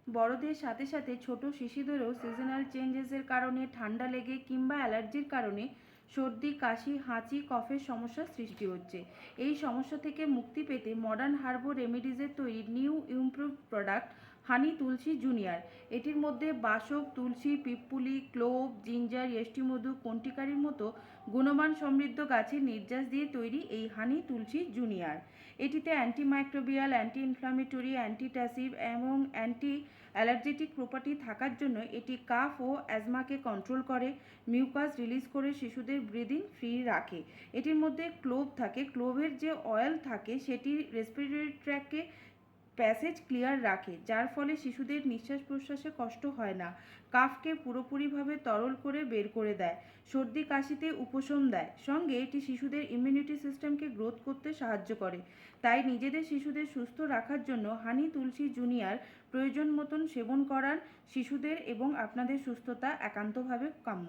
বড়দের সাথে সাথে ছোট শিশুদেরও সিজনাল চেঞ্জেসের কারণে ঠান্ডা লেগে কিংবা অ্যালার্জির কারণে সর্দি, কাশি, হাঁচি, কফের সমস্যার সৃষ্টি হচ্ছে। এই সমস্যা থেকে মুক্তি পেতে মডার্ন হার্বো রেমেডিজের তৈরি নিউ ইমপ্রুভ প্রোডাক্ট হানি তুলসী জুনিয়র। এটির মধ্যে বাসক, তুলসী, পিপ্পুলি, ক্লোভ, জিঞ্জার, ইয়েষ্টিমধু, কন্টিকারির মতো গুণমান সমৃদ্ধ গাছের নির্যাস দিয়ে তৈরি এই হানি তুলসী জুনিয়র। এটিতে অ্যান্টিমাইক্রোবিয়াল, অ্যান্টি ইনফ্লামেটরি, অ্যান্টিট্যাসিভ এবং অ্যান্টি অ্যালার্জেটিক প্রপার্টি থাকার জন্য এটি কাফ ও অ্যাজমাকে কন্ট্রোল করে, মিউকাস রিলিজ করে শিশুদের ব্রিদিং ফ্রি রাখে। এটির মধ্যে ক্লোভ থাকে। ক্লোভের যে অয়েল থাকে সেটি রেসপিরেটরি ট্র্যাককে প্যাসেজ ক্লিয়ার রাখে, যার ফলে শিশুদের নিঃশ্বাস প্রশ্বাসে কষ্ট হয় না। কাফকে পুরোপুরিভাবে তরল করে বের করে দেয়, সর্দি কাশিতে উপশম দেয়, সঙ্গে এটি শিশুদের ইমিউনিটি সিস্টেমকে গ্রোথ করতে সাহায্য করে। তাই নিজেদের শিশুদের সুস্থ রাখার জন্য হানি তুলসী জুনিয়র প্রয়োজন মতন সেবন করান শিশুদের এবং আপনাদের সুস্থতা একান্তভাবে কাম্য।